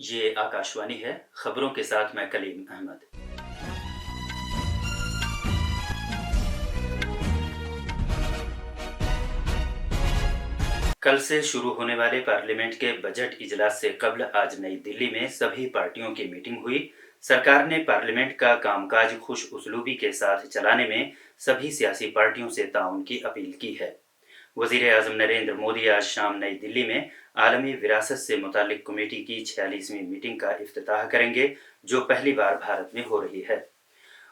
ये आकाशवाणी है। खबरों के साथ मैं कलीम अहमद। कल से शुरू होने वाले पार्लियामेंट के बजट इजलास से कबल आज नई दिल्ली में सभी पार्टियों की मीटिंग हुई। सरकार ने पार्लियामेंट का कामकाज खुश उसलूबी के साथ चलाने में सभी सियासी पार्टियों से ताउन की अपील की है। वजीर आजम नरेंद्र मोदी आज शाम नई दिल्ली में आलमी विरासत से मुतालिक कमेटी की 46वीं मीटिंग का इफ्तिताह करेंगे, जो पहली बार भारत में हो रही है।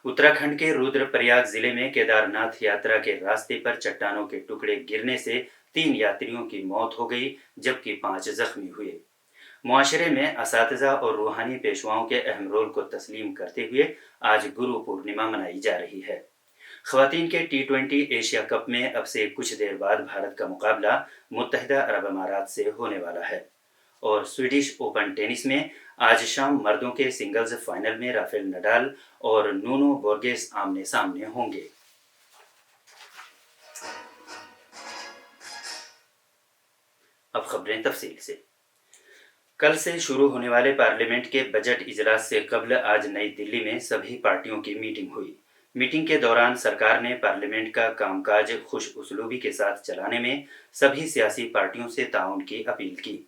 उत्तराखंड के रुद्रप्रयाग जिले में केदारनाथ यात्रा के रास्ते पर चट्टानों के टुकड़े गिरने से 3 यात्रियों की मौत हो गई, जबकि 5 जख्मी हुए। मुआशरे में असातिज़ा और रूहानी पेशवाओं के अहम रोल को तस्लीम करते हुए आज गुरु पूर्णिमा मनाई जा रही है। ख्वातीन के T20 एशिया कप में अब से कुछ देर बाद भारत का मुकाबला मुत्तहिदा अरब अमारात से होने वाला है। और स्वीडिश ओपन टेनिस में आज शाम मर्दों के सिंगल्स फाइनल में राफेल नडाल और नूनो बोर्गेस आमने सामने होंगे। अब खबरें तफसील से। कल से शुरू होने वाले पार्लियामेंट के बजट इजलास से कबल आज नई दिल्ली में सभी पार्टियों की मीटिंग हुई। मीटिंग के दौरान सरकार ने पार्लियामेंट का कामकाज खुश उसलूबी के साथ चलाने में सभी सियासी पार्टियों से ताउन की अपील की।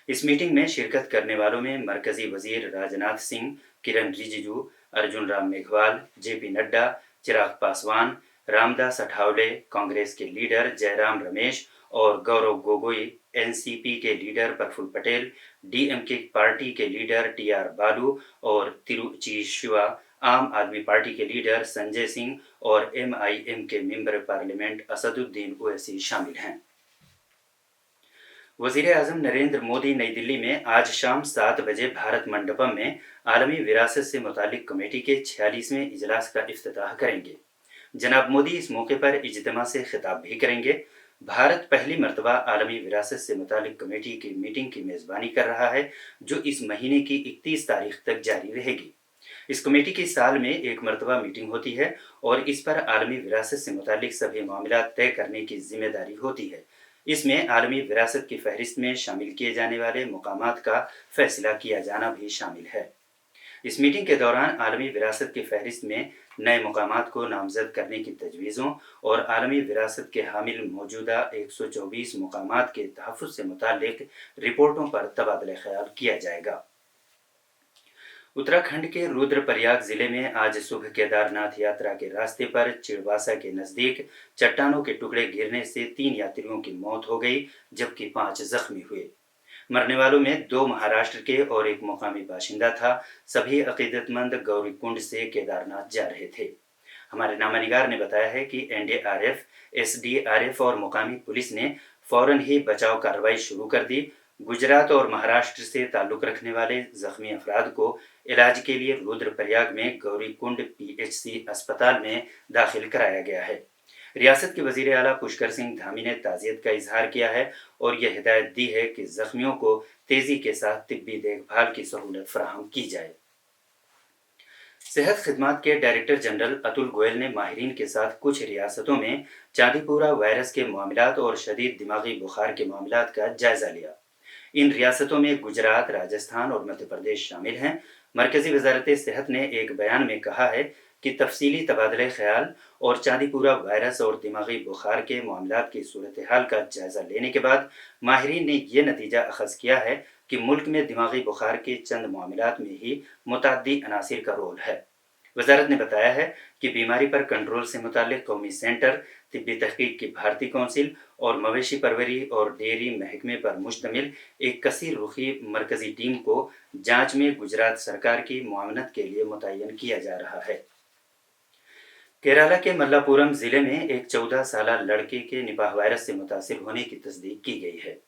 इस मीटिंग में शिरकत करने वालों में मरकजी वजीर राजनाथ सिंह, किरण रिजिजू, अर्जुन राम मेघवाल, जेपी नड्डा, चिराग पासवान, रामदास अठावले, कांग्रेस के लीडर जयराम रमेश और गौरव गोगोई, एनसीपी के लीडर प्रफुल्ल पटेल, डीएमके पार्टी के लीडर टीआर बालू और तिरुचि शिवा, आम आदमी पार्टी के लीडर संजय सिंह और एमआईएम के मेंबर पार्लियामेंट असदुद्दीन ओवैसी शामिल हैं। वजीर आजम नरेंद्र मोदी नई दिल्ली में आज शाम 7 बजे भारत मंडपम में आलमी विरासत से मुतालिक कमेटी के 46वें इजलास का इफ्तिताह करेंगे। जनाब मोदी इस मौके पर इज्तिमा से खिताब भी करेंगे। भारत पहली मरतबा आलमी विरासत से मुतालिक कमेटी की मीटिंग की मेज़बानी कर रहा है, जो इस महीने की 31 तारीख तक जारी रहेगी। इस कमेटी की साल में एक मरतबा मीटिंग होती है और इस पर आलमी विरासत से मुतालिक सभी मामला तय करने की जिम्मेदारी होती है। इसमें आलमी विरासत की फहरिस्त में शामिल किए जाने वाले मकामात का फैसला किया जाना भी शामिल है। इस मीटिंग के दौरान आलमी विरासत की फहरिस्त में नए मकामात को नामजद करने की तजवीज़ों और आलमी विरासत के हामिल मौजूदा 124 मकामात के तहफ़्फ़ुज़ से मुतालिक रिपोर्टों पर तबादला ख्याल किया जाएगा। उत्तराखंड के रुद्रप्रयाग जिले में आज सुबह केदारनाथ यात्रा के रास्ते पर चिड़वासा के नज़दीक चट्टानों के टुकड़े गिरने से 3 यात्रियों की मौत हो गई, जबकि 5 जख्मी हुए। मरने वालों में 2 महाराष्ट्र के और एक मुकामी बाशिंदा था। सभी अकीदतमंद गौरीकुंड से केदारनाथ जा रहे थे। हमारे नामानिगार ने बताया है कि एनडीआरएफ, एसडीआरएफ और मुकामी पुलिस ने फौरन ही बचाव कार्रवाई शुरू कर दी। गुजरात और महाराष्ट्र से ताल्लुक़ रखने वाले जख्मी अफराद को इलाज के लिए रुद्रप्रयाग में गौरीकुंड पीएचसी अस्पताल में दाखिल कराया गया है। रियासत के वजीर आला पुष्कर सिंह धामी ने ताज़ियत का इजहार किया है और यह हिदायत दी है कि जख्मियों को तेजी के साथ तिब्बी देखभाल की सहूलत फराहम की जाए। सेहत खिदमात के डायरेक्टर जनरल अतुल गोयल ने माहिरीन के साथ कुछ रियासतों में चांदीपुरा वायरस के मामलात और शदीद दिमागी बुखार के मामलात का जायजा लिया। इन रियासतों में गुजरात, राजस्थान और मध्य प्रदेश शामिल हैं। मरकजी वजारत सेहत ने एक बयान में कहा है कि तफसीली तबादले ख्याल और चांदीपुरा वायरस और दिमागी बुखार के मामलात की सूरत हाल का जायजा लेने के बाद माहिरीन ने यह नतीजा अखज़ किया है कि मुल्क में दिमागी बुखार के चंद मामलात में ही मुतअद्दी अनासिर का रोल है। वजारत ने बताया है कि बीमारी पर कंट्रोल से मुतालिक कौमी सेंटर, तिब्बी तहकीक की भारतीय कौंसिल और मवेशी परवरी और डेयरी महकमे पर मुश्तमिल एक कसीर रुखी मरकजी टीम को जांच में गुजरात सरकार की मुआवनत के लिए मुतय्यन किया जा रहा है। केरला के मल्लापुरम जिले में एक 14 साल लड़के के निपाह वायरस से मुतासिर होने की तस्दीक की गई है।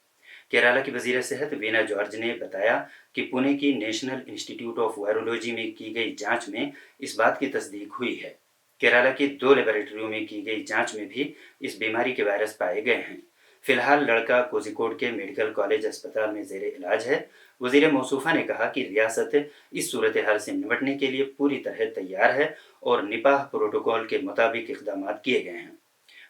केरला की वजीर सेहत वीना जॉर्ज ने बताया कि पुणे की नेशनल इंस्टीट्यूट ऑफ वायरोलॉजी में की गई जांच में इस बात की तस्दीक हुई है। केरला की 2 लेबोरेटरियों में की गई जांच में भी इस बीमारी के वायरस पाए गए हैं। फिलहाल लड़का कोझिकोड के मेडिकल कॉलेज अस्पताल में जेर इलाज है। वजीर मौसूफा ने कहा कि रियासत इस सूरत हाल से निपटने के लिए पूरी तरह तैयार है और निपाह प्रोटोकॉल के मुताबिक इकदाम किए गए हैं।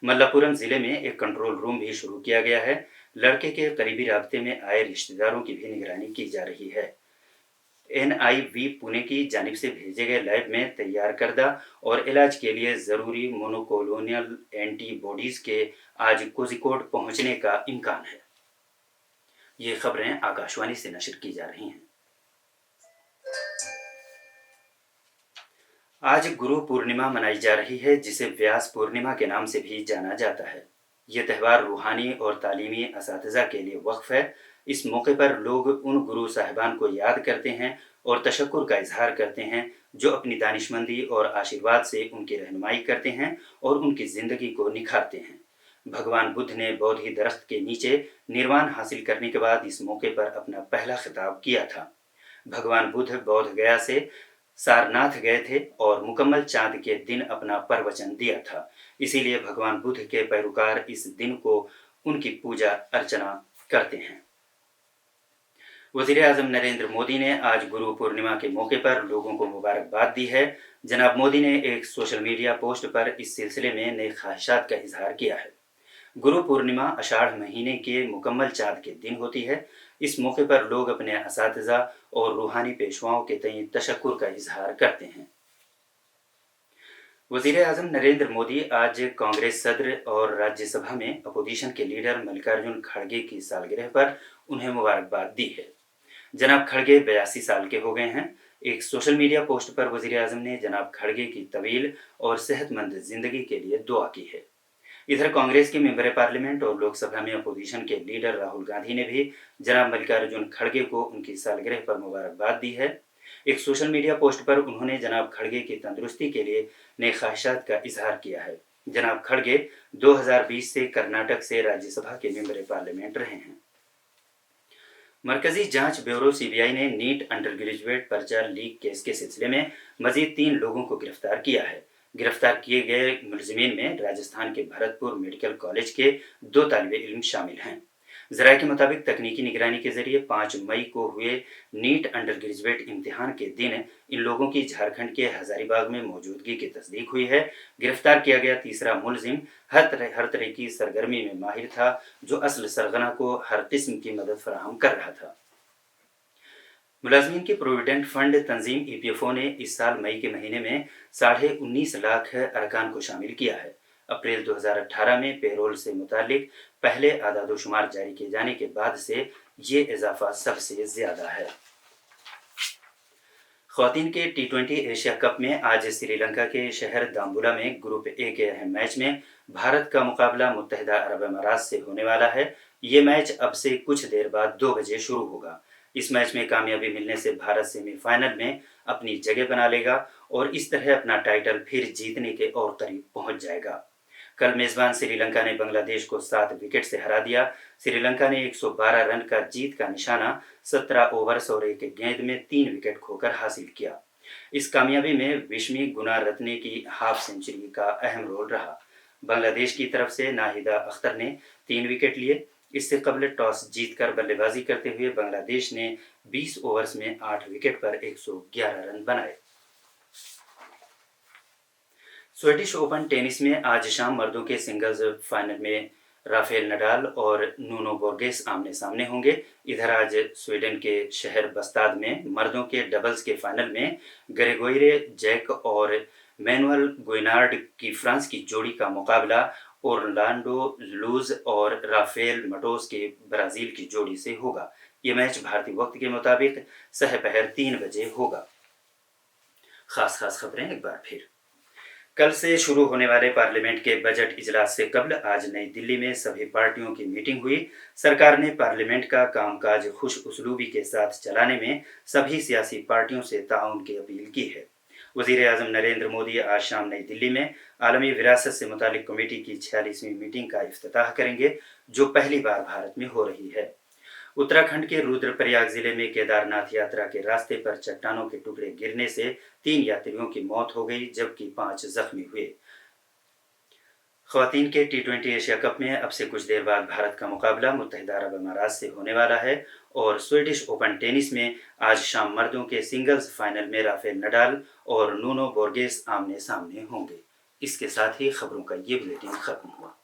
मल्लापुरम जिले में एक कंट्रोल रूम भी शुरू किया गया है। लड़के के करीबी राब्ते में आए रिश्तेदारों की भी निगरानी की जा रही है। NIV पुणे की जानिब से भेजे गए लैब में तैयार करदा और इलाज के लिए ज़रूरी मोनोक्लोनल एंटीबॉडीज़ के आज कोझिकोड पहुंचने का इम्कान है। ये खबरें आकाशवाणी से नशर की जा रही हैं। आज गुरु पूर्णिमा मनाई जा रही है, जिसे व्यास पूर्णिमा के नाम से भी जाना जाता है। ये त्यौहार रूहानी और तालीमी असातिज़ा के लिए वक्फ है। इस मौके पर लोग उन गुरु साहिबान को याद करते हैं और तशक्कुर का इजहार करते हैं जो अपनी दानिशमंदी और आशीर्वाद से उनकी रहनुमाई करते हैं और उनकी ज़िंदगी को निखारते हैं। भगवान बुद्ध ने बोधि दरख्त के नीचे निर्वाण हासिल करने के बाद इस मौके पर अपना पहला खिताब किया था। भगवान बुद्ध बोध गया से सारनाथ गए थे और मुकम्मल चांद के दिन अपना प्रवचन दिया था। इसीलिए भगवान बुद्ध के पैरोकार इस दिन को उनकी पूजा अर्चना करते हैं। वज़ीर आज़म नरेंद्र मोदी ने आज गुरु पूर्णिमा के मौके पर लोगों को मुबारकबाद दी है। जनाब मोदी ने एक सोशल मीडिया पोस्ट पर इस सिलसिले में नए ख्वाहिशात का इजहार किया है। गुरु पूर्णिमा आषाढ़ महीने के मुकम्मल चाँद के दिन होती है। इस मौके पर लोग अपने असातिज़ा और रूहानी पेशवाओं के तय तशक्कुर का इजहार करते हैं। वज़ीर आज़म नरेंद्र मोदी आज कांग्रेस सदर और राज्यसभा में अपोजिशन के लीडर मल्लिकार्जुन खड़गे की सालगिरह पर उन्हें मुबारकबाद दी है। जनाब खड़गे 82 साल के हो गए हैं। एक सोशल मीडिया पोस्ट पर वज़ीर आज़म ने जनाब खड़गे की तवील और सेहतमंद जिंदगी के लिए दुआ की है। इधर कांग्रेस के मेंबर पार्लियामेंट और लोकसभा में अपोजिशन के लीडर राहुल गांधी ने भी जनाब मल्लिकार्जुन खड़गे को उनकी सालगिरह पर मुबारकबाद दी है। एक सोशल मीडिया पोस्ट पर उन्होंने जनाब खड़गे की तंदुरुस्ती के लिए नए ख्वाहिशात का इजहार किया है। जनाब खड़गे 2020 से कर्नाटक से राज्यसभा के मेंबर पार्लियामेंट रहे हैं। मरकजी जांच ब्यूरो CBI ने नीट अंडर ग्रेजुएट पर्चा लीक केस के सिलसिले में मजीद 3 लोगों को गिरफ्तार किया है। गिरफ्तार किए गए मुलजिमीन में राजस्थान के भरतपुर मेडिकल कॉलेज के 2 तालिबे इल्म शामिल हैं। ज़राए के मुताबिक तकनीकी निगरानी के जरिए 5 मई को हुए नीट अंडर ग्रेजुएट इम्तिहान के दिन इन लोगों की झारखंड के हजारीबाग में मौजूदगी की तस्दीक हुई है। गिरफ्तार किया गया तीसरा मुलजिम हर तरह की सरगर्मी में माहिर था, जो असल सरगना को हर किस्म की मदद फराहम कर रहा था। मुलाजमीन की प्रोविडेंट फंड तंजीम EPFO ने इस साल मई के महीने में 19.5 लाख अरकान को शामिल किया है। अप्रैल 2018 में पेरोल से मुतालिक पहले आदादोशुमार जारी किए जाने के बाद से ये इजाफा सबसे ज्यादा है। ख्वातीन के T20 एशिया कप में आज श्रीलंका के शहर दाम्बुला में ग्रुप A के अहम मैच में भारत का मुकाबला मुत्तहिदा अरब अमारात से होने वाला है। ये मैच अब से कुछ देर बाद 2 बजे शुरू होगा। इस मैच में कामयाबी मिलने से भारत सेमीफाइनल में अपनी जगह बना लेगा और इस तरह अपना टाइटल फिर जीतने के और करीब पहुंच जाएगा। कल मेजबान श्रीलंका ने बांग्लादेश को 7 विकेट से हरा दिया। श्रीलंका ने 112 रन का जीत का निशाना 17 ओवर्स और 1 गेंद में 3 विकेट खोकर हासिल किया। इस कामयाबी में विश्मी गुनारत्ने की हाफ सेंचुरी का अहम रोल रहा। बांग्लादेश की तरफ से नाहिदा अख्तर ने 3 विकेट लिए। इससे कबल टॉस जीतकर बल्लेबाजी करते हुए बांग्लादेश ने 20 ओवर्स में 8 विकेट पर 111 रन बनाए। स्वीडिश ओपन टेनिस में आज शाम मर्दों के सिंगल्स फाइनल में राफेल नडाल और नूनो बोर्गेस आमने सामने होंगे। इधर आज स्वीडन के शहर बस्ताद में मर्दों के डबल्स के फाइनल में ग्रेगोire जैक और मैनुअल गुइनार्ड की फ्रांस की जोड़ी का मुकाबला ओरलांडो लूज और राफेल मटोस के ब्राजील की जोड़ी से होगा। ये मैच भारतीय वक्त के मुताबिक सहपहर 3 बजे होगा। खास खबरें एक बार फिर। कल से शुरू होने वाले पार्लियामेंट के बजट इजलास से कबल आज नई दिल्ली में सभी पार्टियों की मीटिंग हुई। सरकार ने पार्लियामेंट का कामकाज खुश उसलूबी के साथ चलाने में सभी सियासी पार्टियों से ताउन की अपील की है। वज़ीर आज़म नरेंद्र मोदी आज शाम नई दिल्ली में आलमी विरासत से मुतालिक कमेटी की 46वीं मीटिंग का इफ्तिताह करेंगे, जो पहली बार भारत में हो रही है। उत्तराखंड के रुद्रप्रयाग जिले में केदारनाथ यात्रा के रास्ते पर चट्टानों के टुकड़े गिरने से 3 यात्रियों की मौत हो गई, जबकि 5 जख्मी हुए। ख्वातीन के T20 एशिया कप में अब से कुछ देर बाद भारत का मुकाबला मुत्तहिदा अरब अमारात से होने वाला है और स्वीडिश ओपन टेनिस में आज शाम मर्दों के सिंगल्स फाइनल में राफेल नडाल और नूनो बोर्गेस आमने सामने होंगे। इसके साथ ही खबरों का ये बुलेटिन खत्म हुआ।